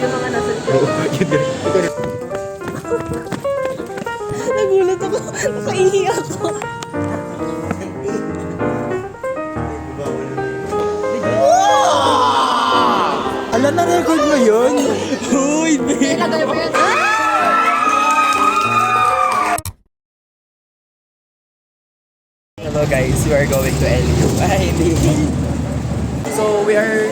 Yung mga nasa nagulat ako. Nakaihi ako. Ala, na-record mo yun? Uy, babe! Ilagay mo yan. Hello guys, we are going to LU. Ay, hindi. So, we are...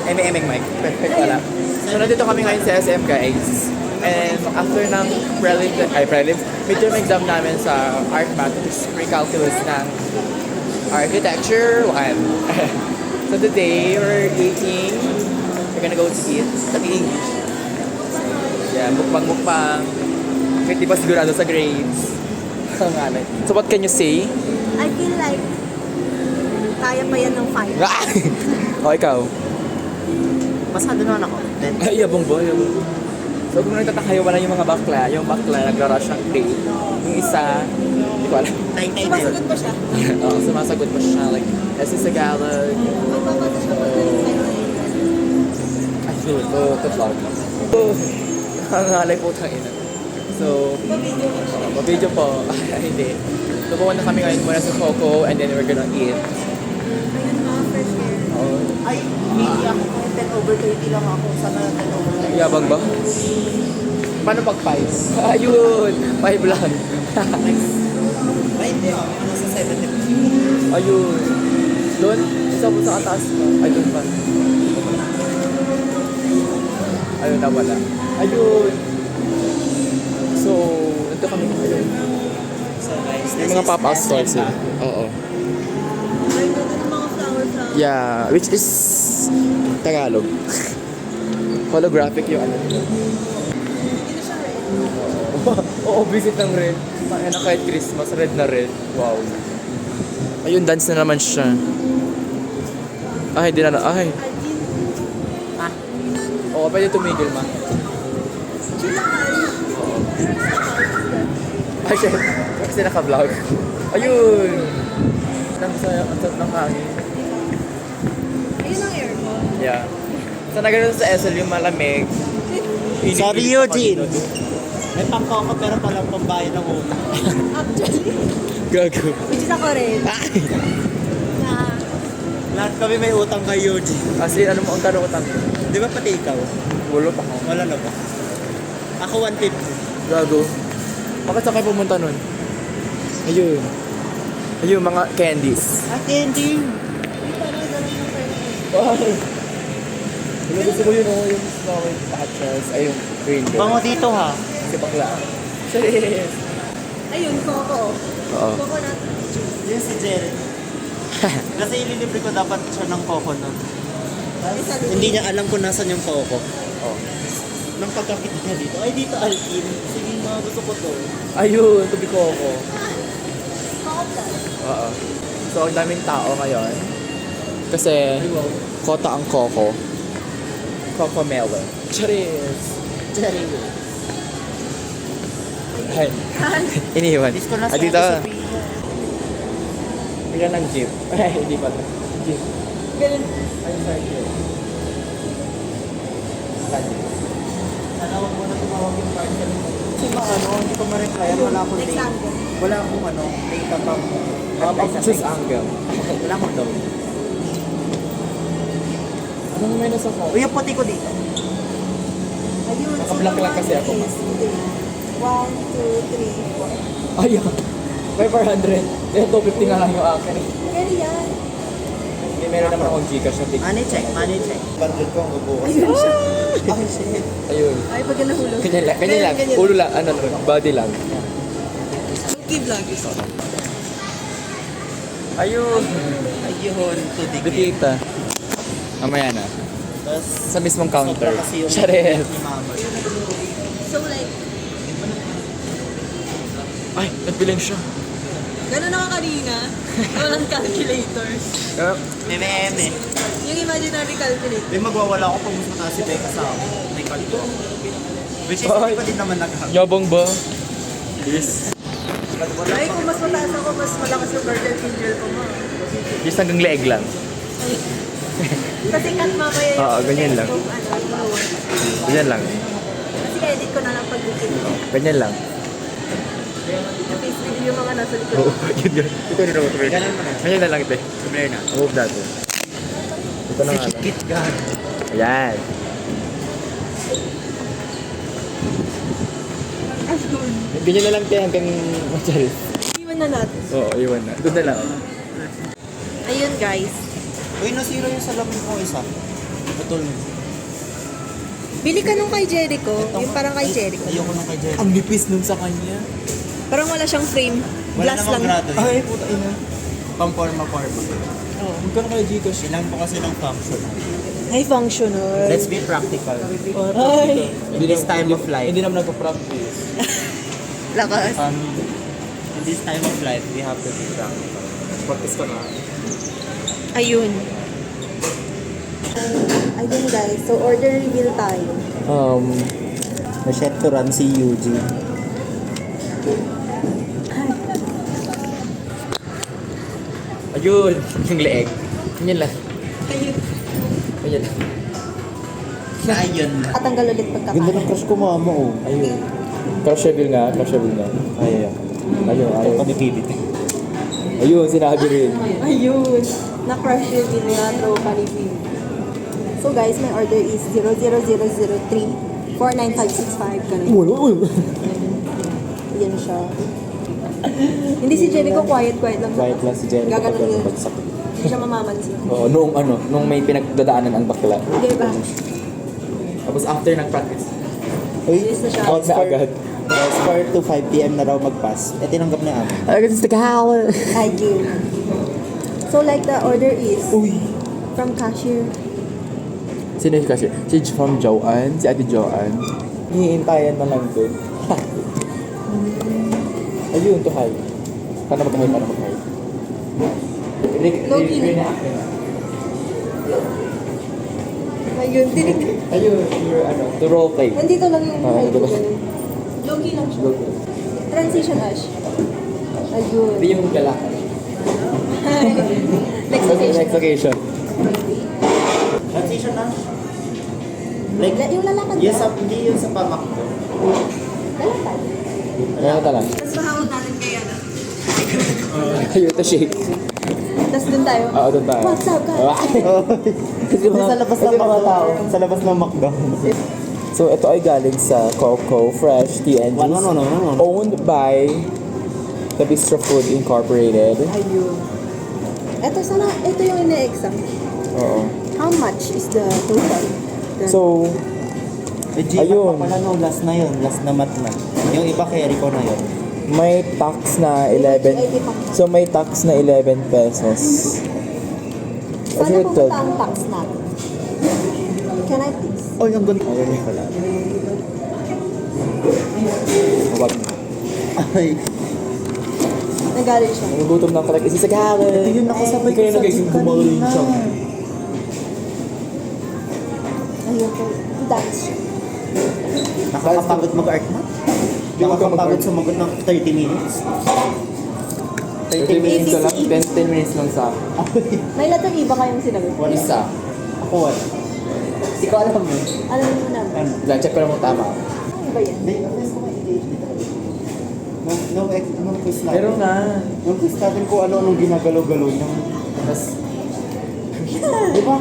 Eming mic. Perfect pala. So, nandito kami ngayon sa SM guys. And after ng prelims, midterm exam namin sa art math, which is pre-calculus ng architecture 1. So today, we're eating. We're gonna go to eat. Study English. Yeah, mukbang. Kahit di pa sigurado sa grades. So what can you say? I feel like kaya pa yan ng 5. O, ikaw? Masado naman ako. Ay, yabong ba? So kung nagtataka wala yung mga bakla, nagra-rush ng grade. Yung isa, hindi ko alam. Sumasagot ba siya? Oo, sumasagot pa siya. Like, S.S. Tagalog. Magpapata siya pag Ayun, to vlog. So, nangangalay po tayong ina. So, video po. Hindi. So, pumunta kami ngayon muna sa Coco and then we're gonna eat. Ayun mga fresh air. Oh. Ay, hindi ako. 10/30 lang ako. Sana 10/30. Yabang ba? Paano pag 5? Ayun! 5 lang. Ay, hindi ako. Ano sa 70? Ayun. Doon? Isa po sa kataas pa. Ay, doon pa. Ayun, nawala. Ayun! So, nandito kami ngayon. So guys, Yung mga pop-up stores eh. Oo. Ay, ganda ng mga flowers sa... Yeah, which is Tagalog. Holographic yung ano nila. Hindi na siya red. Oo, visit ng red. Kaya na kahit Christmas, red na red. Wow. Ayun, dance na naman siya. Ay, di na. Ay. Algin. Ah. Oo, pwede tumigil ma. Ay, shit. Kasi naka-vlog. Ayun. Ang sarap ng hangin. Ayun ang aircon. Yeah. So, nagano'n sa SL yung malamig. Sorry, Eugene. May pangkoko pero palang pambayad ng utang. Actually, Gago. which is ako rin. Na, Lahat kami may utang kay Eugene. Kasi ano mo ang karutang? Di ba pati ikaw? Wala pa ako. Wala na ba? Ako 150. Gago. Bakit saan kayo pumunta nun? Ayun. Ayun, mga candies. Ah, candy. Ay! Ano gusto ko yun, oh, yung snowy patches, ay yung green girl. Bango dito ha. Si bakla. Serious. ayun, Coco. Oo. Coconut. Yun si Jared. Kasi ililibre ko dapat siya ng koko nun. Hindi niya alam kung nasan yung koko. Oh. Nang pagkakita niya dito, ay dito Alkin. Sige mga gusto ko to. Ayun, tubi ko ako. Coco plus. Oo. So, ang daming tao ngayon. Kasi, kota ang Coco. Coco melon. Charis! Jared. Ay, iniwan. Disco na Ah, dito. Bigyan ng jeep. Ay, hindi pala. Jeep. Ganun. Ay, sorry. Tanawag mo na tumawag yung parcel mo. Kasi ano, hindi ko ma-reply. Wala akong Next date. angle. Wala akong ano, data pang Choose angle. Wala akong daw. Anong may nasa phone? Uy, yung puti ko dito. Ayun. Naka-block lang kasi ako. 1, 2, 3, 4. Ay, may 400. Kaya 250 nga lang yung akin. Pero yan. May meron naman akong Gcash na Money check, money check. Bandit ko ang bubukas. Ayun siya. Ay, shit. Ayun. Ay, pag yan nahulog. Ganyan lang. Ganyan lang. Ganyan. Ulo lang. Ano, body lang. Monkey vlog is. Ayun. Ayun, to the game. Dikita. Mamaya na. Tapos, Sa mismong counter. sobra kasi yung Charet. ni Mama. So like, Ay, nagbilang siya. gano'n ako kanina. Walang calculators. May meme. Yung imaginary calculator. May magwawala ako pag mas mataas si Becca sa akin. May kalito. Which is, Ay. hindi pa din naman nag-hug. Yabang ba? Yes. Ay, kung mas mataas ako, mas malakas yung guardian angel ko mo. Yes, hanggang leeg lang. Ay, Kasi cut mamaya yung Oo, ganyan lang. kung ano, lower. Ganyan lang. Kasi edit ko na lang pag-booking ko. Ganyan lang. Face video yung mga nasa likod. Oo, yun yun. Ito na naman kumili. Ganun mo na. Ganyan na lang ito. Blur na. Move natin. Ito na nga lang. Kit ka. Ayan. Ayun. Ganyan na lang tayo hanggang macharis. Iwan na natin. Oo, iwan na. Doon na lang. Ayun guys. Uy, nasira yung salamin ko isa. Putol. Bili ka nung kay Jericho. Yung parang kay Jericho. Ayoko nung kay Jericho. Ang nipis nun sa kanya. Parang wala siyang frame. Wala Glass namang lang. grado yun. Ay, puta ina. Pamporma-porma. Oh. Magkano kayo Gcash? Ilan po kasi ng function. Ay, functional. Let's be practical. Ay. In this time of life. Hindi naman nagpa-practice. Lakas. In this time of life, we have to be practical. Practice ka na. Ayun. Ayun guys. So, order reveal tayo. Na-set to run si Eugene. Ayun. Yung leeg. Ganyan lang. Ayun. Ganyan lang. Ayun. Tatanggal ulit Ganda pagkakain. ng crush ko, mama, oh. Ayun. Crushable nga. Crushable nga. Ayun. Ayun, ayun. Ito pinipibit. Ayun, sinabi rin. Ayun. Na-crush yung na tropa ni Vin. So guys, my order is 00003 49565. Ganun. Yan siya. Hindi si Jericho quiet lang. Quiet lang si Jenny. Gaganon yun. Bagsak. Hindi siya mamamansin. Oo, nung may pinagdadaanan ang bakla. Di ba? Tapos after ng practice, Uy, Yes na siya. out na agad. Square to 5 p.m. na raw mag-pass. Eh, tinanggap na amin. Agad sa Tagal. Ayun. So like the order is Uy. from cashier. Sino yung cashier? Si from Joanne, si Ate Joanne. Hihintayan na lang doon. Ayun, to high. Paano mag-high? Paano mag-high? Low-key. Ayun, tinig. Ayun, your ano, to role play. Nandito lang yung Ah, height dito ko. lang. Low-key lang siya. Transition Ash. Ayun. Hindi yung lalaki. Next Okay, station. next occasion. Transition na. Like, Yung lalakad yun ba? sa, hindi yun sa pamak ko. Lalakad. Ngayon ka lang. Tapos mahawag natin kaya na. Ayun, to shake. Tapos dun tayo. Oo, doon tayo. What's up guys? Kasi sa labas ng mga tao. Sa labas ng McDo. So, ito ay galing sa Coco Fresh Tea and Juice. Owned by the Bistro Food Incorporated. Ayun. Ito yung ina-exam. Oo. How much is the total? So, Ayun. Ayun. Pala no, last na yun. Last na mat na. Yung iba carry ko na yun. may tax na 11. So, may tax na 11 pesos. Sana Kasi pumunta ang tax natin. Can I please? Oh, yung ganda. Ayun yung pala. Huwag. Ay. Nagalit siya. Nagugutom ng kalag isa sa gawin. Ayun, nakasabay Kaya nagiging gumaling siya. Ayun po. Dance siya. Nakakapagod mag-art na? Nakakapagod sumagot ng 30 minutes. 30 minutes lang. 10 minutes lang sa May letter E ba kayong sinabi? isa. Ako wala. Hindi ko alam mo. Alam mo na. Ano? Lang, check ko lang kung tama. Ano ba yan? Hindi, ako ko ADHD talaga. Nung quiz natin. Meron na. Nung quiz natin kung ano-anong ginagalaw-galaw niya. Tapos, Di ba?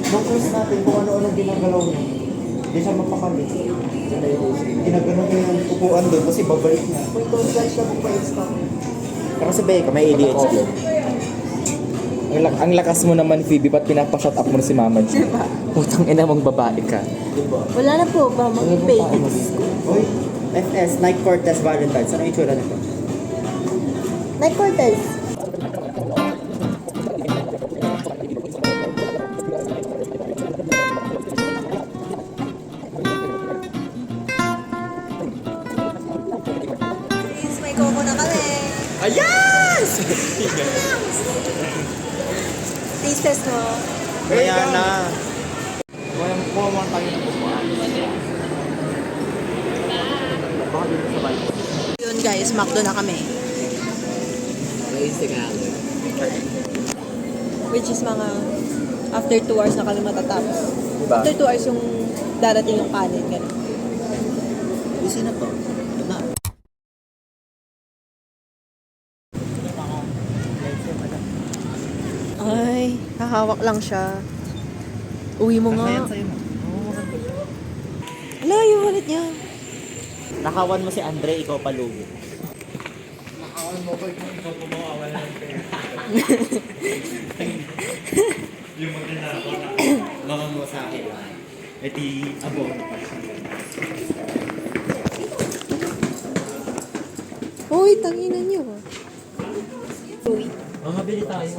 Nung quiz natin kung ano-anong ginagalaw niya. Hindi siya mapakali. Ginagalaw niya yung upuan doon kasi babalik niya. Kung don't judge ka kung pwede stop. Pero si Becca may ADHD. ang lakas mo naman, Phoebe, ba't pinapashut up mo na si Mama G? Diba? Putang ina mong babae ka. Wala na po ba? Mag-pay. Uy, FS, Nike Cortez Valentine's. Ano yung itsura nito? Nike Cortez. Please, may coco na kami. Ayas! Taste test mo. Kaya na. Walang kuha tayo ng bukuan. Baka dito sa bike. Yun guys, McDo na kami. Raise the gallon. Which is mga After 2 hours na kami matatapos. Diba? After 2 hours yung darating yung kanin. Ganun. Busy na to. Ito na. Ay, hahawak lang siya. Uwi mo nga. sa'yo mo. Ala, yung wallet niya. Nakawan mo si Andre, ikaw palugi. Yung magnanakaw na mga mo sa akin. Iti abo. Uy, tanginan niyo. Uy. Mamabili tayo.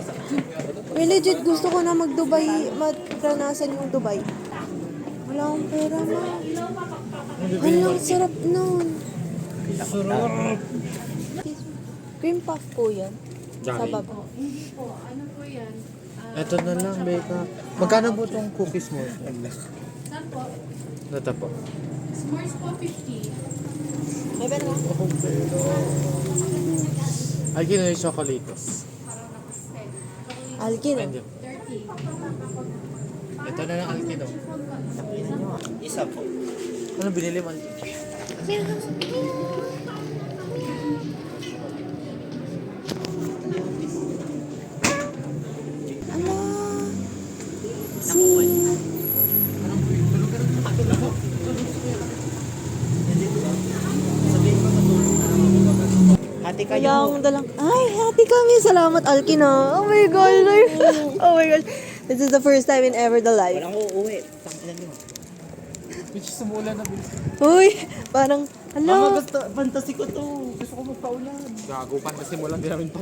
May legit gusto ko na mag-Dubai, matranasan yung Dubai. Wala akong pera, ma. Ang sarap nun. Cream puff po yan. Sa baba. Ito na lang, Beka. Magkano po itong cookies mo? Saan po? Ito po. S'mores po 50. May pera ka? Ay, kino yung chocolates. Alkin. Hindi. 30. Ito na lang, Alkino. Isa po. Ano binili mo? Ala. Si... Hati Kaya kayo. akong dalang... Ay, happy kami. Salamat, Alkin, ah. Oh my God. Oh my God. This is the first time in ever the life. Walang uuwi. Tanginan nyo. Which sumula na bilis. Uy, parang... Mama, Hala. gusto, fantasy ko to. Gusto ko magpaulan. Gago pa na simulan din namin pa.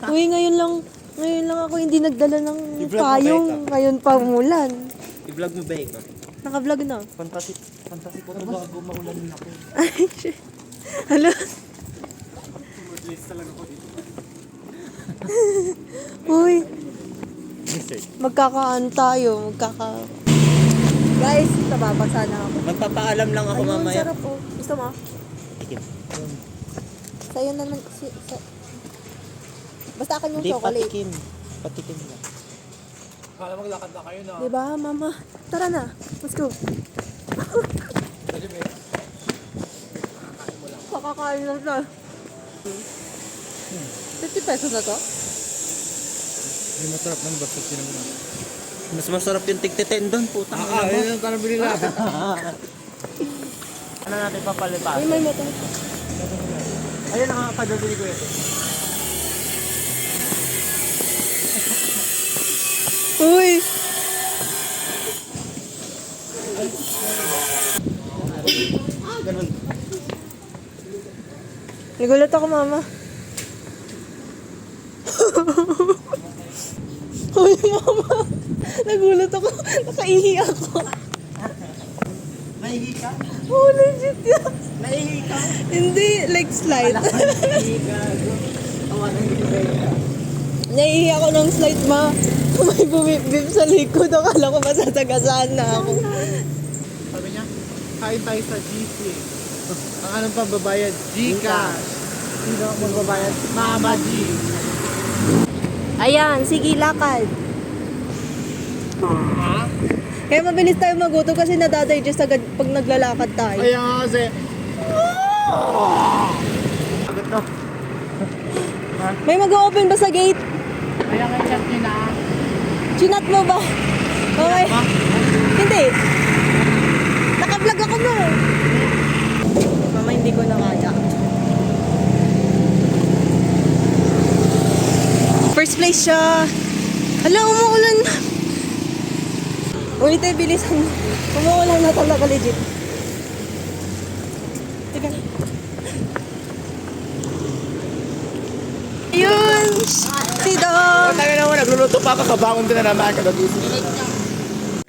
Uy, ngayon lang ako hindi nagdala ng I-vlog mo, payong. Ngayon pa umulan. I-vlog mo ba ikaw? Naka-vlog na. Fantasy ko to bago maulan na ako. Ay, shit. Hala. Uy, magkakaan tayo. Guys, nababasa na ako. Magpapaalam lang ako Ayun, mamaya. sarap oh. Gusto mo? Tikim. Sa'yo na lang. Basta akin yung Hindi, chocolate. patikim. Patikim lang. Kala maglakad na kayo na. Diba, mama? Tara na. Let's go. Kakakain lang na. 50 pesos na to? Yung masarap ng basta sinamuna. Mas masarap yung tigtiten doon, putang ina mo. Ayun ang parang bili natin. Ano natin papalitan? Uy, may motor. Ayun, nakakadabili ko ito. Uy! Ganun. Nagulat ako, mama. Uy, mama. Nagulat ako. Nakaihi ako. Naihi ka? Oh, legit yan. Naihi ka? Hindi, like slide. Naihi ka. Awa ng gilay ka. Naihi ako ng slide, ma. May bumibib sa likod. Akala ko masasagasaan na ako. Sabi niya, kain tayo sa GC. Ang anong pambabayad? Gcash. Sino ang magbabayad? Mama G. Ayan, sige, lakad. Kaya mabilis tayo magutom kasi nadadigest agad pag naglalakad tayo. Kaya nga kasi, Agad to. May mag-open ba sa gate? kaya nga chat niyo na. Chinat mo ba? Okay. Hindi. Naka-vlog ako mo. Mama, hindi ko na kaya. First place siya. Hala, umuulan na. Uy, tayo, bilisan mo. Umuulan na talaga, legit. Teka. Ayun! Si Dom! Tayo naman, nagluluto pa, kakabangon din na naman. Kagagising.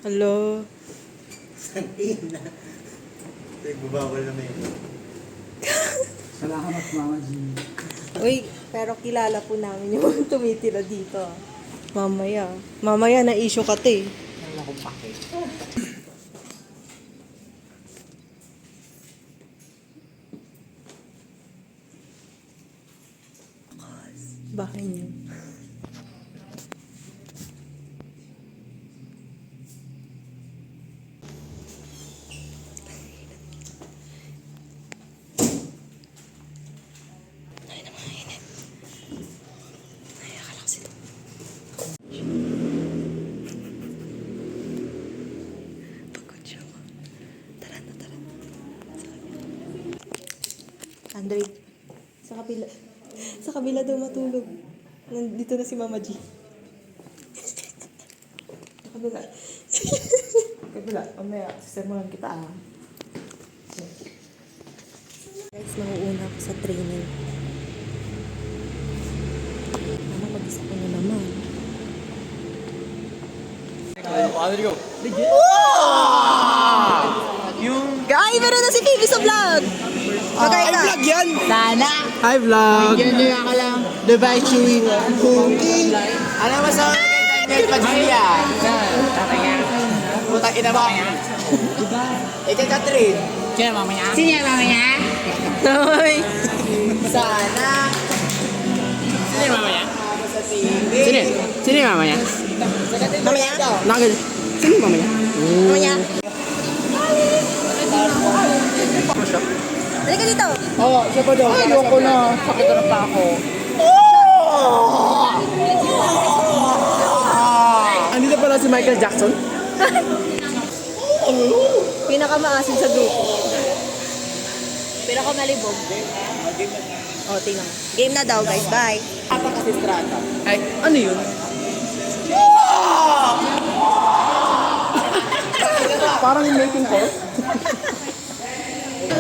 Hello. Nagbabawal na may. Uy, pero kilala po namin yung tumitira dito. Mamaya. Mamaya na issue ka te. Wala akong pake. Bahay niyo. Andre, sa kabila. Sa kabila daw matulog. Nandito na si Mama G. Sa kabila. Kabila, mamaya, sisermonan kita ah. Guys, mauuna ako sa training. Mama, mag-isa ko na naman. Guys, meron na si Phoebe sa vlog! Okay na. Vlog yan! Sana! Hi vlog! Yan nyo ka lang. Divide Chewy. Ano mo sa kay Daniel Padilla? Putang ina mo! Ikaw Catherine! Sino mamaya? Hoy! Sana! Sino yung mamaya? Sa TV! Sino yung mamaya? Mamaya? Nakagad. Sino yung mamaya? Mamaya? Halika dito! Oo, siya pa daw. Ayoko na. Sakit na pa ako. Andito pala si Michael Jackson. Pinakamaasin sa grupo. Pinakamalibog. O, tingnan mo. Game na daw, guys. Bye! Apa kasi strata? Ay, ano yun? Parang yung making course.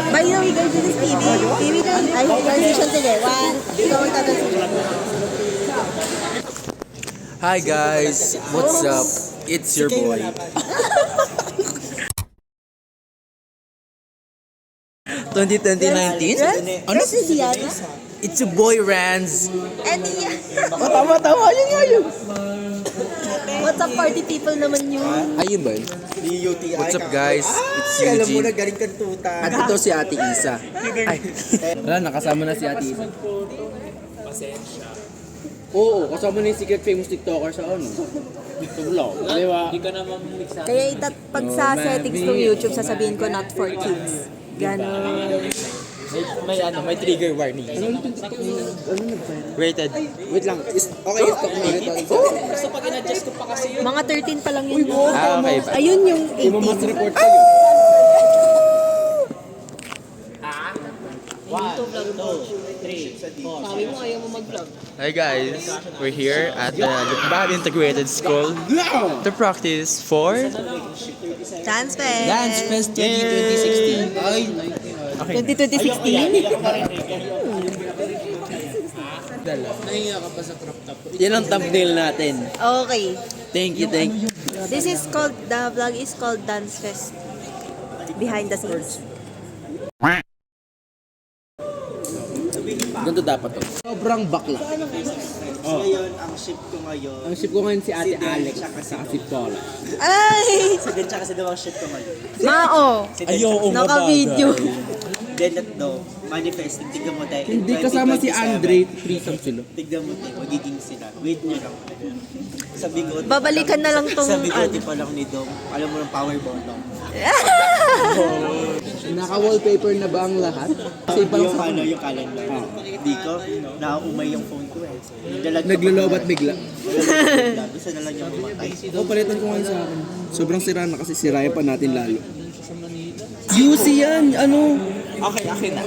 By the way, guys, this is TV. TV dyan. Ay, transition. Sige. One. Ikaw magta-transition. Hi guys, what's up? It's your boy. 2019? Ano si Diana? It's your boy Ranz. And yan. Tama. Yun nga yun. What's up, party people naman yun? Ayun ba yun? DUTI. What's up guys? It's Alam mo na, Eugene. galing kang tuta. At ito si Ate Isa. Ay, wala, nakasama na si Ate Isa. Oo, kasama na yung secret famous TikToker sa ano. Sa vlog, di ba? Kaya pag sa Oh, settings ng YouTube, sasabihin ko not for kids. Ganon. May trigger warning. Rated. Wait lang. Okay, stop mo. Mga 13 pa lang yun. Ah, okay ba? Ayun yung Mas 18. report ko yun. Hi guys, we're here at the Lukban Integrated School to practice for Dance Fest. Dance Fest 2016. 2016? Yan ang thumbnail natin. Okay. Thank you. This is called, the vlog is called Dance Fest. Behind the scenes. Ganito dapat to. Sobrang bakla. Ngayon, ang ship ko ngayon. Ang ship ko ngayon si Ate Alex sa si Paula. Ay! Si Den tsaka si Daw ang ship ko ngayon. Mao! Si Den Ayoko Naka-video. Den at Do. Manifest. Tignan mo tayo. Hindi kasama si Andre, threesome sila. Tignan mo tayo. Magiging sila. Wait nyo lang. Sa bigote. Babalikan na lang tong Sa bigote pa lang ni Dom. Alam mo ng power bottom. Naka-wallpaper na ba ang lahat? Kasi pa lang Yung sa yung calendar. Hindi ko. Naumay yung phone ko eh. naglolobat bigla. Gusto na lang yung bumatay. O, palitan ko ngayon sa akin. Sobrang sira na kasi sirayan pa natin lalo. UC yan! Ano? Okay, akin na.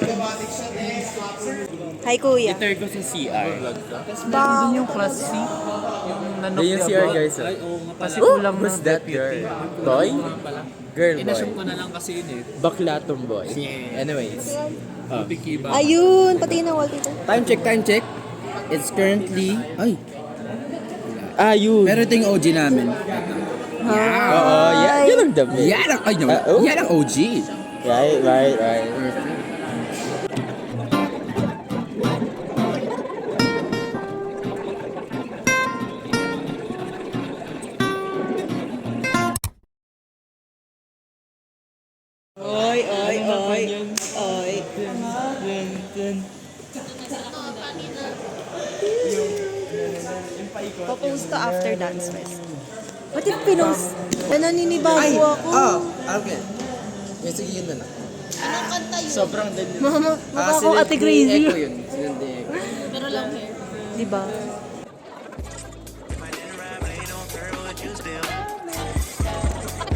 Hi, kuya. Iter ko sa CR. Bang! Yung class C. Yung nanok Yan yung CR guys. Kasi kulang Who's that girl? Boy? Girl boy. Inassume ko na lang kasi yun eh. Bakla tomboy. Anyways. Ayun! Pati na wallpaper. Time check. It's currently... Ay. Yun. Pero ito yung OG namin. Oo, yan ang dami. Yan ang, yan ang OG. Right. Oy. Popost to after Dance Fest. Ba't yung pinost? Naninibago ako. Okay. Yes, sige yun na lang. Mama, mukha ko ate crazy. Echo yun. Sinunod yung echo. Diba?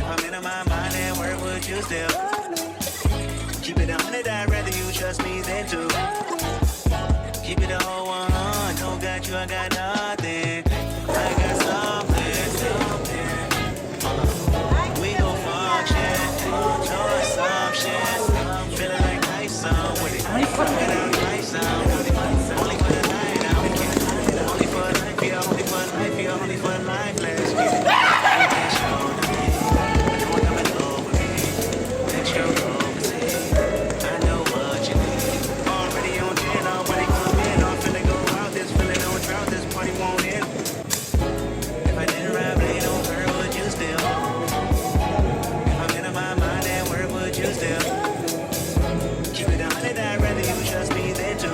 I'm in my mind and where would you still? Keep it 100, I'd rather you trust me than to. Keep it a whole 100, don't got you, I got nothing. I got something, something. We gon' function, show us some shit. Feeling like Tyson with it. Feeling like Tyson with it. Only for the night, now we can. Only for life, yeah, only for life, yeah, only for life, let's get it. You can show me, but you wanna come over me. Let your rope see. I know what you need. Already on 10, nobody come in. I'm finna go out, this feeling on drought, this party won't end. If I didn't rap, late on her, would you still? If I'm in my mind, then where would you still? Keep it 100, I'd rather you trust me than to.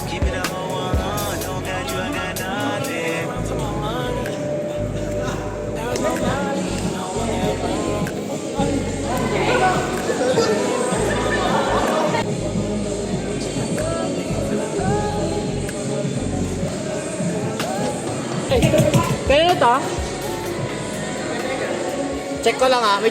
Keep it a whole 100, don't got you, I got nothing. Kaya na to? Check ko lang ah.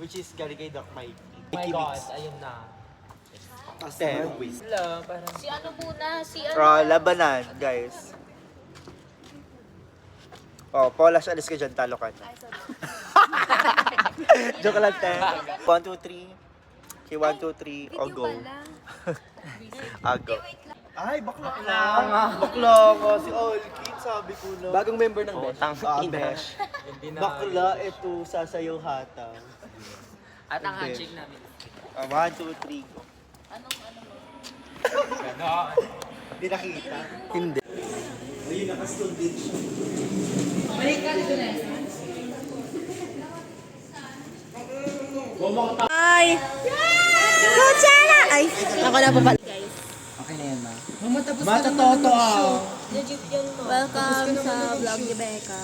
Which is galigay dak may Oh my God, ayun na. Airways. Si ano muna? Si ano? Labanan, guys. Oh, Paula, alis ka dyan, talo ka na. Joke lang, te. 1, 2, 3. Okay, 1, 2, 3. O, go. Go. Ay, bakla ka. Bakla ka. Si Olkit, sabi ko na. Bagong member ng Besh. Besh. Bakla, ito, sasayaw hata. At ang handshake namin. 1, 2, 3, go. Hindi nakita. Hindi. Ayun, nakastundin siya. Ay! Kutsara! Ay, ako na po pala. Okay na yan, ma. Matatoto ah. Welcome sa vlog ni Becca.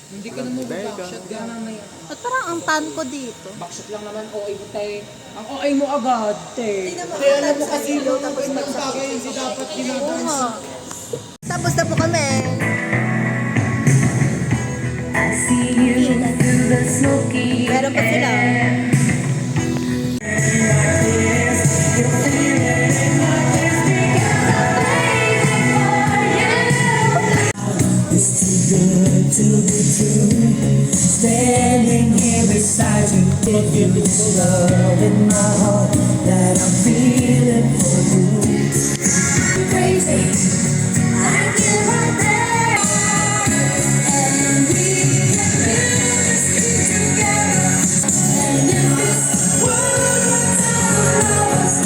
Hindi ka naman backshot ka mamaya. At parang ang tan ko dito. Backshot lang naman, OA mo tayo. Ang OA mo agad, te. Kaya alam mo kasi yung ganyang bagay hindi dapat ginagawa. Tapos na po kami. Meron pa sila. Standing here beside you, give you this love in my heart that I'm feeling for you. Crazy, I get right there, and we can feel this together. And in this world of us,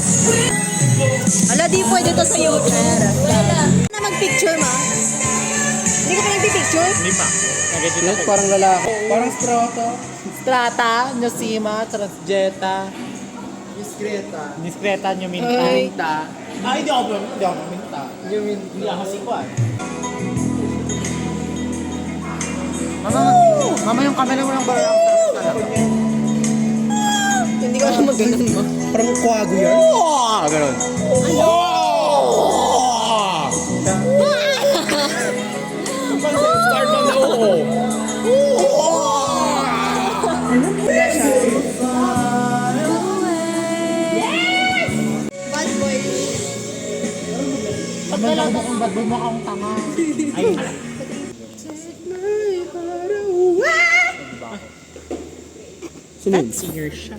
Ala, di pwede to sa YouTube. Na mag-picture, ma? Hindi ka pa nagpipicture? Hindi pa. Parang lalaki. Parang strata. Strata, Nyosima, Transjeta. Discreta, Nyuminta. Ay, hindi ako minta. Hindi ako sikwan. Mama, yung camera mo lang ba lang Hindi ko alam mag-ganon mo. Parang kwago yan. Ganon. Start from the Bad boy. Pagkala mo kung bad boy mo akong tanga. Ay. Singer siya.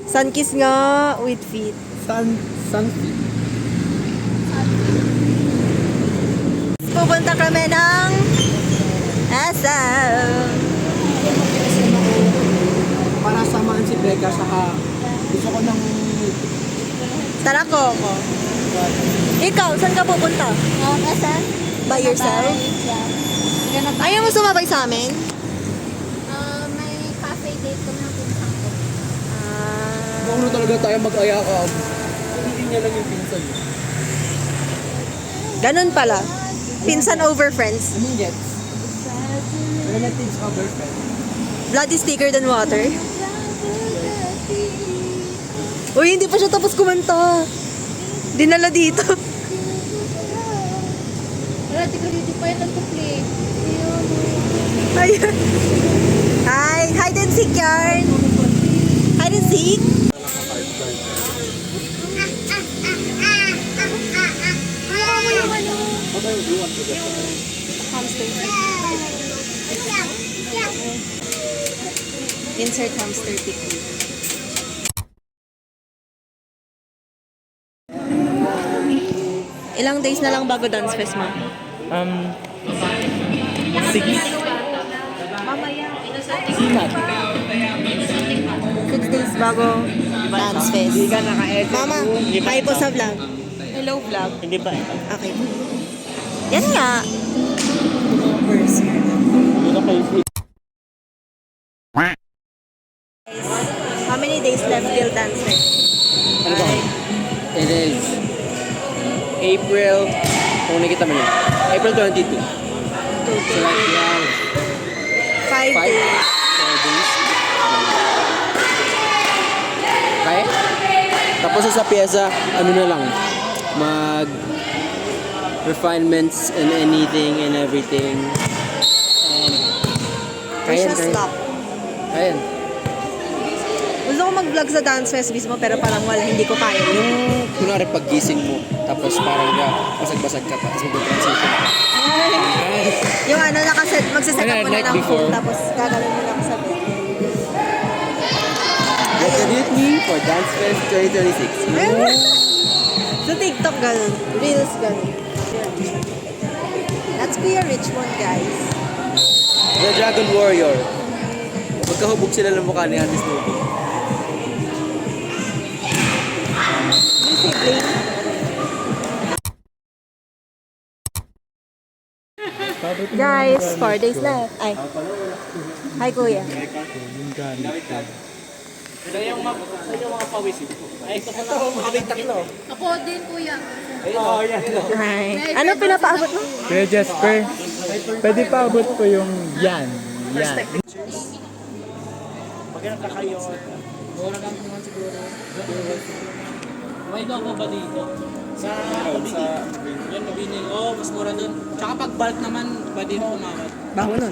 Sunkiss nga with feet. Sunfeet. Pupunta kami ng SM. Para samahan si Becca saka gusto ko ng Tara, Coco. Ikaw, saan ka pupunta? SM? By yourself? Yeah. Ayaw mo sumabay sa amin? May cafe date kami ng pinsan ko. kung ano talaga tayo mag-ayakap. Hindi niya lang yung pinsan. Ganun pala. Pinsan over friends. Anong gets? Relatives over friends. Blood is thicker than water. Uy, hindi pa siya tapos kumanta. Dinala dito. Wala, di ko dito pa yung nagpa-play. Ayun. Hi! Hide and seek yarn! Hide and seek! Insert hamster pic. Ilang days na lang bago dance fest mo? 6. 6 days bago dance fest. Mama, hi po sa vlog. Hello vlog. Hindi pa eh. Okay. Yan nga. How many days left till dance fest? It is April, kung nakita mo yun, April 22. So like we have 5 5 days. days. Okay? Tapos sa pyesa, ano na lang, mag refinements and anything and everything. And Wish us luck. Ayan. Gusto ko mag-vlog sa dance fest mismo pero parang wala, hindi ko kaya. Yung kunwari paggising mo, tapos parang basag-basag ka pa, tapos mag-transit ka. Yung ano, magsiset up Ano, mo na night ng before? food tapos gagawin mo lang sa bed. Get to meet me for Dance Fest 2026. Sa TikTok, ganun. Reels, ganun. That's Kuya Richmond, guys. The Dragon Warrior. Magkahubog sila ng mukha ni Ate Snoopy. Yung sibling. Guys, 4 days left. Ay. Hi, Kuya. Ako din, kuya. Hi. Ano pinapaabot mo? Kuya Jasper, pwede pa abot ko yung yan. Yan. May ako ba dito? Sa yan, mabini. Oh, mas mura dun. Tsaka pag bulk naman, pwede mo umawat. Baho nun.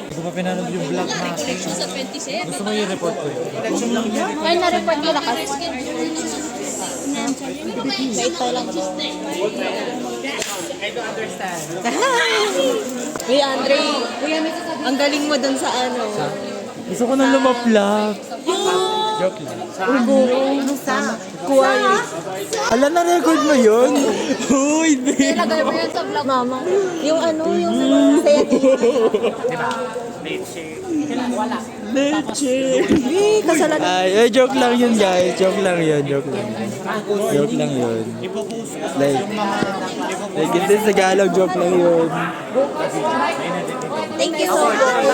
Hindi ko pa pinanood yung vlog natin. Gusto mo yung report ko? Ay, na-report ko lakas. Wait pa lang. Uy, Andre. Ang galing mo dun sa ano. Gusto ko nang lumaplap. Joke lang. Sa quiet. Ala, na-record mo yun? Uy, hindi. Ilagay mo yan sa vlog. Mama. Yung ano, yung saya Leche. kasalanan. Ay, joke lang yun guys. Joke lang yun. Joke lang. Joke lang yun. Like in this Tagalog, joke lang yun. Thank you so much.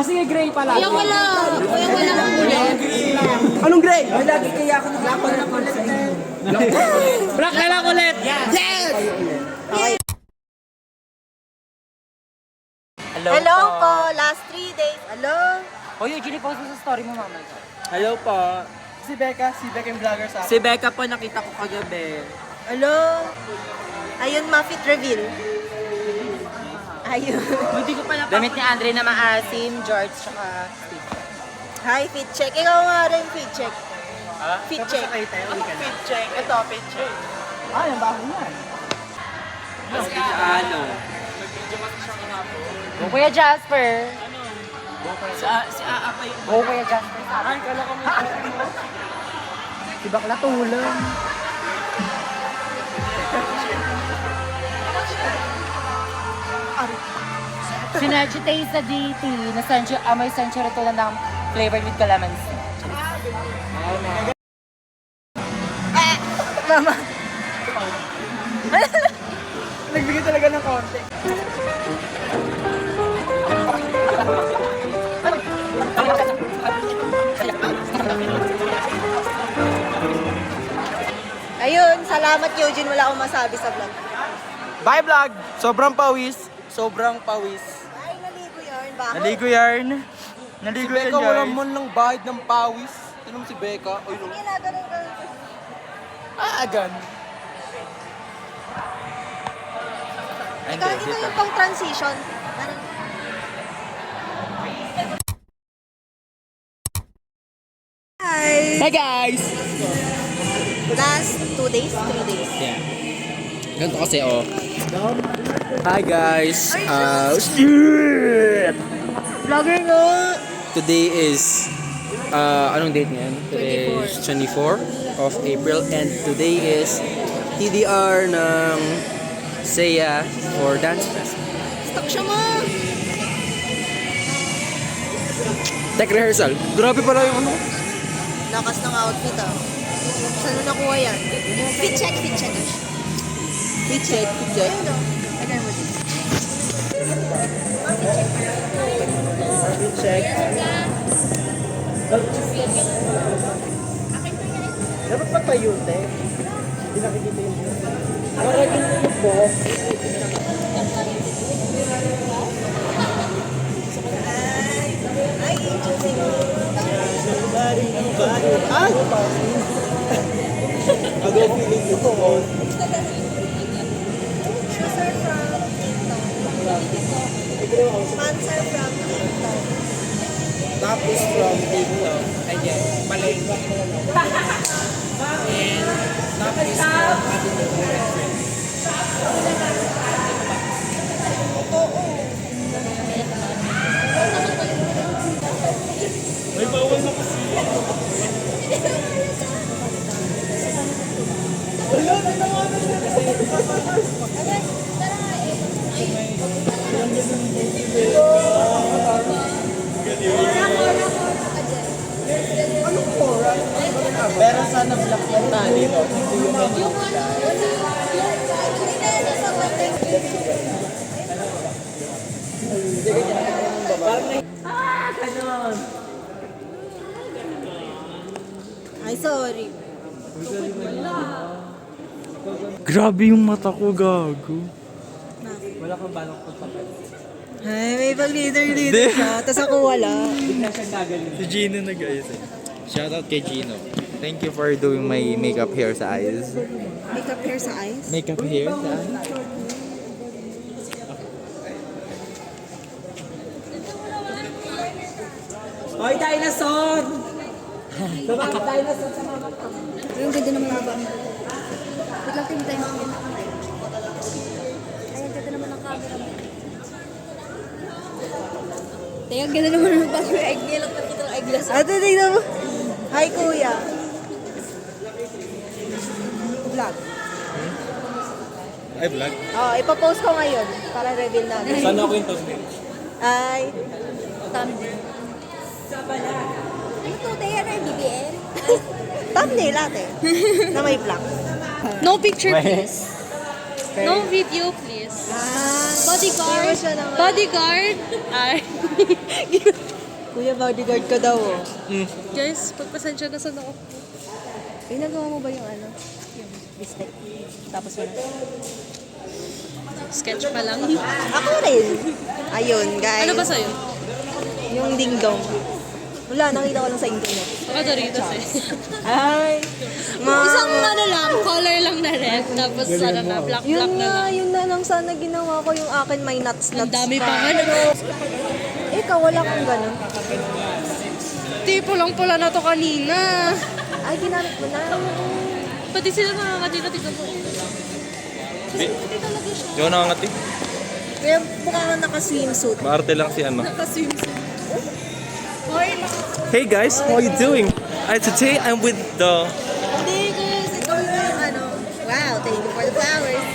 Sige, Gray pala. Kuya, wala. Kuya, wala akong ulit. Anong gray? Ay, lagi kaya ako naglapan na ulit. Black na lang ulit! Hello po. Last 3 days. Hello. Oh, usually post mo sa story mo, mama. Hello po. Si Becca yung vlogger sa akin. Si Becca po nakita ko kagabi. Hello. Ayun, Muffet reveal. Ayun. Hindi ko pa Damit ni Andre na maasim, George, tsaka Steve. Hi, fit check. Ikaw nga rin, fit check. Fit check. Fit check. Ito, fit check. Ay, ang baho yan. Ano? Kuya Jasper. Si Aa pa yung... Oh, Kuya Jasper. Ay, kala ko mo. Si Bakla Tulang. Sinerge taste sa DT na amoy century to ng flavored with calamansi. Mama. Nagbigay talaga ng konti. Ayun, salamat Eugene. Wala akong masabi sa vlog. Bye vlog! Sobrang pawis. Sobrang pawis. Ay, naligo yun. baho. Naligo yarn. Naligo yan, Becca, wala guys. man lang bahid ng pawis. Tinong si Becca. Uy, no. Sige na, ganun. Agan. Ay, Ikaw, hindi, dito dito. yung pang transition. Ganun. Hi! Hey guys! Last 2 days, 3 days. Yeah. Ganito kasi, oh. Hi guys! Vlogger no! Today is, anong date ngayon? Today is 24 of April and today is TDR ng Seiya for Dance Fest. Stop siya mo! Tech rehearsal. Grabe pala yung ano. Lakas ng outfit ah. Saan mo nakuha yan? Fit check, fit check. Fit check, fit check. Ayun no. Agad mo din. Dapat patayo, te. Hindi nakikita yung para ganito po. Ay, interesting. Agaw feeling ko po. Shoes are from TikTok. Pants are from TikTok. Tapos from TikTok. Ayan, palengke. And tapos from pero sana black yung tali, no? Hindi yung menu. Ay, sorry. Grabe yung mata ko, gago. Wala kang balak pagpapit. Ay, may pag-leader siya. Tapos ako wala. Bigla siyang gagaling. Si Gino nag-ayos eh. Shoutout kay Gino. Thank you for doing my makeup hair sa eyes. Makeup hair sa eyes. Makeup hair sa eyes? Hoy, dinosaur! Baba, dinosaur sa mga mata. Yung ganda naman ng bang. Wait lang, tingin tayo ng ganda. Ay, ang ganda naman ng camera mo. Teka, ang ganda naman ng bang. Yung egg lang nakita ng egg glass. Ate, tignan mo. Hi, kuya. Vlog. Ay, vlog? Oh, ipopost ko ngayon para reveal natin. Sana ako yung thumbnail. Ay, Thumbnail. Ano to? Teka na yung BBM? thumbnail ate. Na may vlog. No picture, please. No video, please. Bodyguard. Iba siya naman. Bodyguard. Ay. Kuya, bodyguard ko daw oh. Guys, pagpasensya na sa ako. Pinagawa mo ba yung ano? Yung bistek. Tapos wala. Sketch pa lang. Ako rin. Ayun, guys. Ano ba sa'yo? Yung ding-dong. Wala, nakita ko lang sa internet. Baka Doritos eh. Ay, Isang ano lang, color lang na red. Tapos ano na, black Yun na nga, lang. yun na lang sana ginawa ko yung akin may nuts. Ang dami pa nga. Ikaw, wala kang ganun. Tipo lang pula na to kanina. Ay, ginamit mo na. Pati sila nakakatira, tignan mo. Di ko nakangati. Kaya mukha kang naka-swimsuit. Maarte lang si ano. Naka-swimsuit. Hey guys, how are you doing? Today I'm with the... Hindi, guys. Ikaw yung ano. Wow, thank you for the flowers.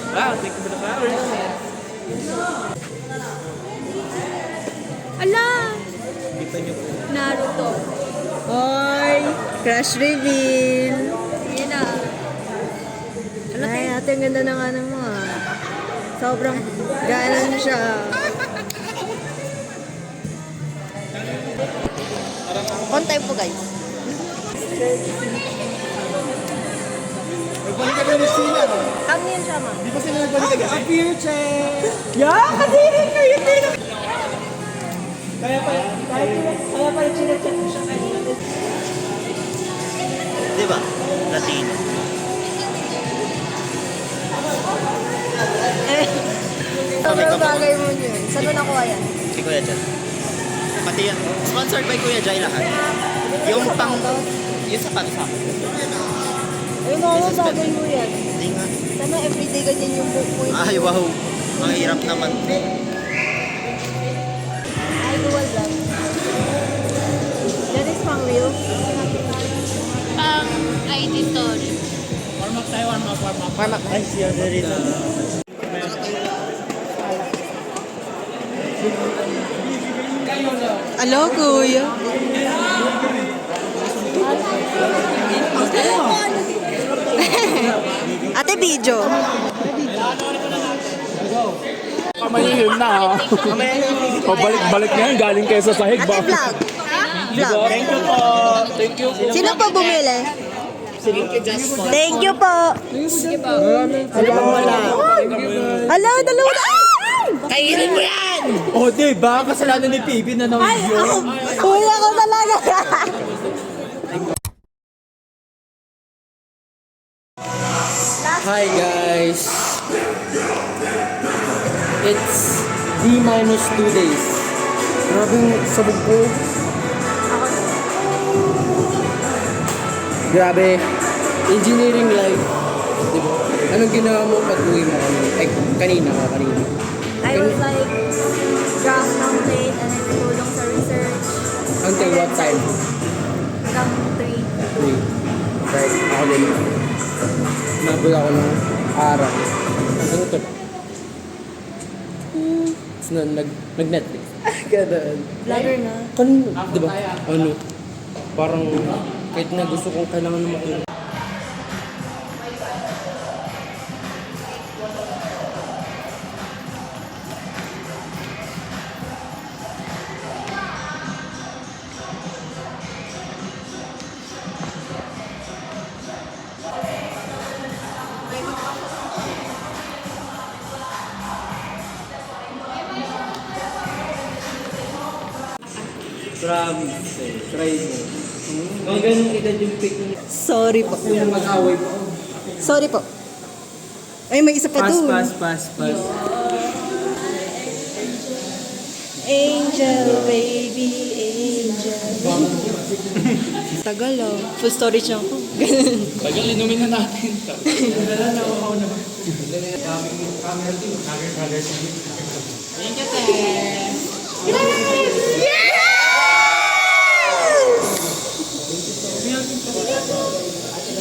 Wow, thank you for the flowers. Ala! Kita niyo po. Naruto. Hoy, crush reveal. Yun na. Ay, ate, ang ganda ng ano mo ah. Sobrang ganon siya. On time po, guys. Nagbalik agad ni sila, no? Kami yun siya, ma'am. Di ba sila nagbalik agad? Appear check! Yeah, kasi rin kayo din. Di ba? Latino. Sobrang bagay mo yun. Saan mo nakuha yan? Si Kuya Jai. Pati yan. Sponsored by Kuya Jai lahat. Yung pang... Yung sapatos sa akin. Ayun ako, bagay mo yan. Hindi nga. Sana everyday ganyan yung book mo. Ay, wow. Ang hirap naman. Ay, dual lang. That is pang real. ID story. Warm up tayo, warm up. Warm up. Ay, siya na rin. Hello, kuya. Ate, video. Kamanihim na ha. Pabalik-balik na yan, galing kayo sa sahig Ate, vlog. Vlog. Thank you po. Thank you. Sino po bumili? Thank you po. Hala, dalawa na. Kainin mo yan! Oh, diba? Kasalanan ni Pibi na Ako, kuya ko talaga. Hi guys! It's D-2 days. Grabing sabog ko. Grabe. Engineering life. Diba? Anong ginawa mo pag uwi mo kami? Ay, kanina. I was like, draft ng plate and then tulong sa research. Until what time? Hanggang 3. 3. Right. Ako din. Nabul ako ng araw. Ano ito? Tapos nag-Netflix. Ganun. Vlogger na. Kanina, di ba? Ano? Parang kahit na gusto kong kailangan na matulog. Promise. Try mo. Mga ganong edad yung pick mo. Sorry po. Yung mag-away mo. Sorry po. Ay, may isa pa dun. Pass. Angel, baby, angel. Tagal oh. Full storage lang ko. Tagal, inumin na natin.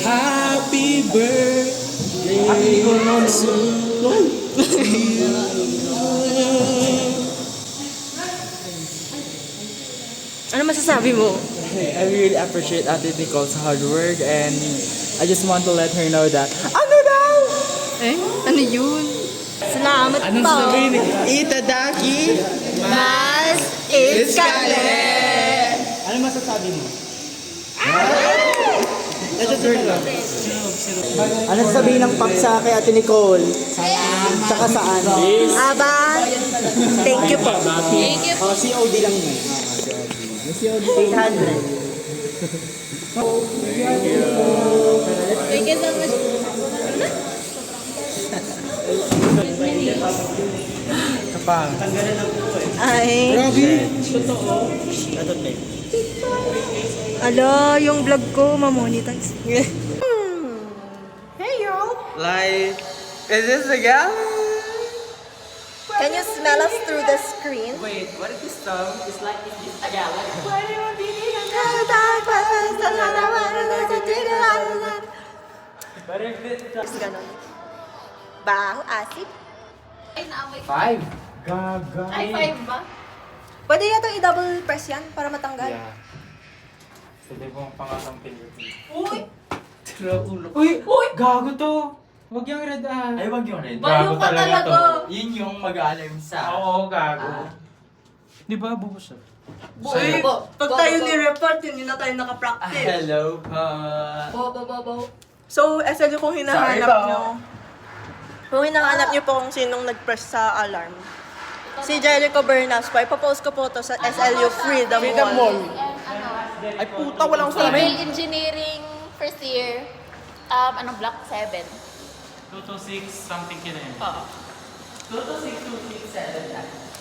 Happy birthday Ano masasabi mo? I really appreciate Ate Nicole's hard work and I just want to let her know that ano daw? Eh? Ano yun? Salamat po. Itadaki. Mas iskale. Ano masasabi mo? Ano sabihin ng paksa kay Ate Nicole? Tsaka saan? Aba, thank you po. Oh, COD lang yun. 800. Thank you so much. Kapang. Ay. Alo, yung vlog ko mamonetize. Hey, y'all. Like, is this the gal? Can you smell us through the screen? Wait, what is this song? It's like, is this a gal? Ganon. Baho, asip. Five. Ay, 5 ba? Pwede nga itong i-double press yan para matanggal. Sige pong pangatang Philippines. Uy! Gago to! Huwag yung red Ay, wag yung red. Bayo ka talaga. Yun yung mag-alarm sa... Oo, gago. Di ba, buhos siya? Uy, pag tayo ni-report, yun na tayo nakapractice. Hello pa. Bo. So, SLU kung hinahanap Sorry po. nyo. Kung hinahanap nyo po kung sinong nag-press sa alarm, Si Jericho Bernas po. Ipopost ko po to sa SLU Freedom Mall. Ay puta, walang salamin. Civil Engineering first year. Block 7. 226 something yun eh.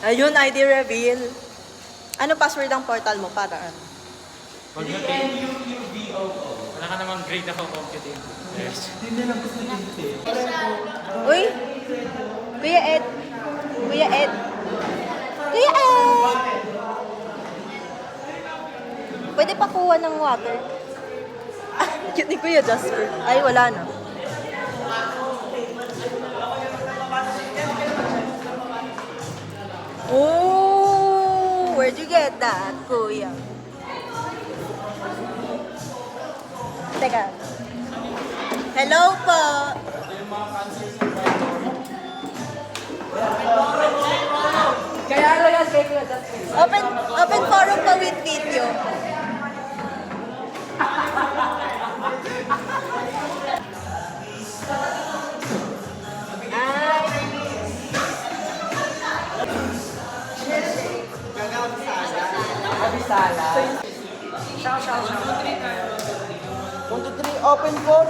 Ayun, ID reveal. Ano password ang portal mo para ano? Wala ka namang grade ako computing. Yes. Uy! Kuya Ed! Kuya Ed! Kuya Ed! Pwede pa kuha ng water. Ah, cute ni Kuya Jasper. Ay, wala na. Oh, where'd you get that, Kuya? Teka. Hello po! Kaya ano yan kay Kuya Jasper? Open forum pa with video. Open forum.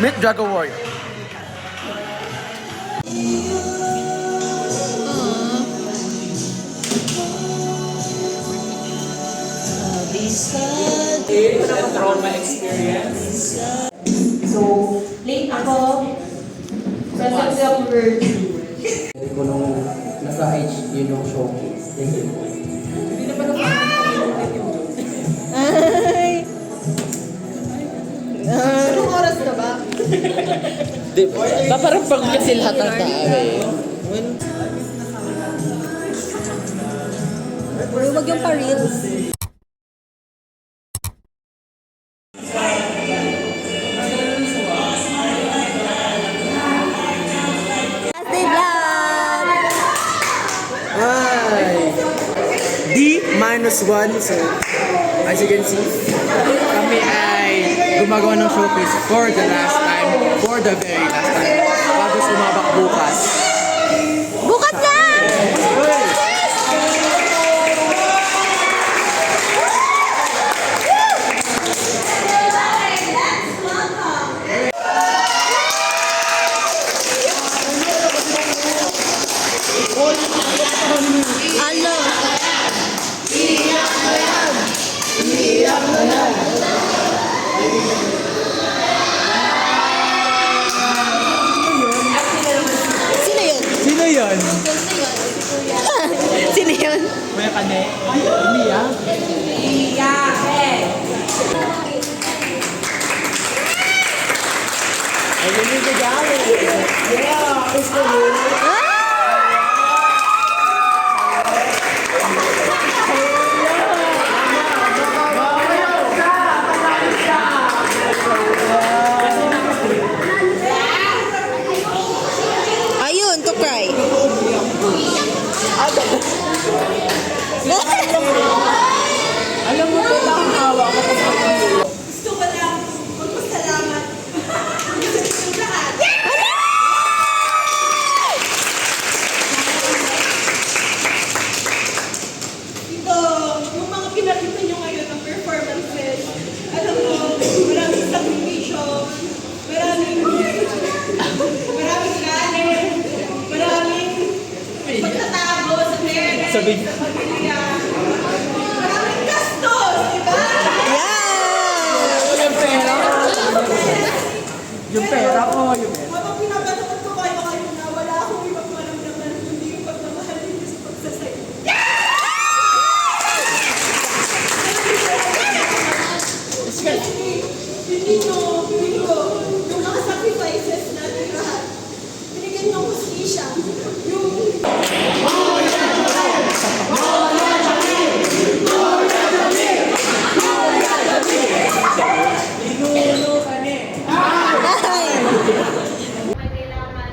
Meet Drago Warrior. Trauma experience. So, late ako. Present number 2. Hindi ko nung nasa HQ yung showcase. Thank you po. Ay! Anong oras na ba? Di ba? Parang pag kasi lahat ng tao eh. Huwag yung pa-reels. Stay vlog! Hi! D-1. So, as you can see, kami ay gumagawa ng showcase for the last time, for the very last time. Bago sumabak bukas. Bukas na! Ano? Sino yun? Sino yun? Sino yun? May kane? Hindi ah. Ayun, to cry. Alam mo po lang ang hawa ko pag Gusto ko lang magpasalamat. Yung lahat. Ito, yung mga pinakita nyo ngayon ng performances, alam mo, maraming sacrificio, maraming galing, maraming pagtatago sa parents, sa pamilya, maraming gastos, di ba? Yung pera ko, yung pera. Habang pinapanood ko kayo kanina, wala akong ibang maramdaman kundi yung pagmamahal ninyo sa pagsasayo. Hindi nyo, yung mga sacrifices natin lahat, binigyan nyo ang hustisya. Yung May kailangan.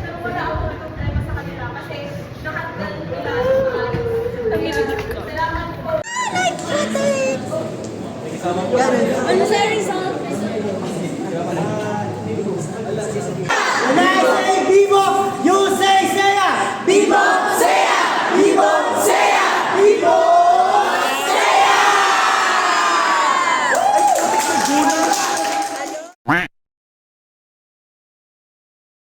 Pero wala akong problema sa kanila kasi lahat ng salamat po. I'm sorry,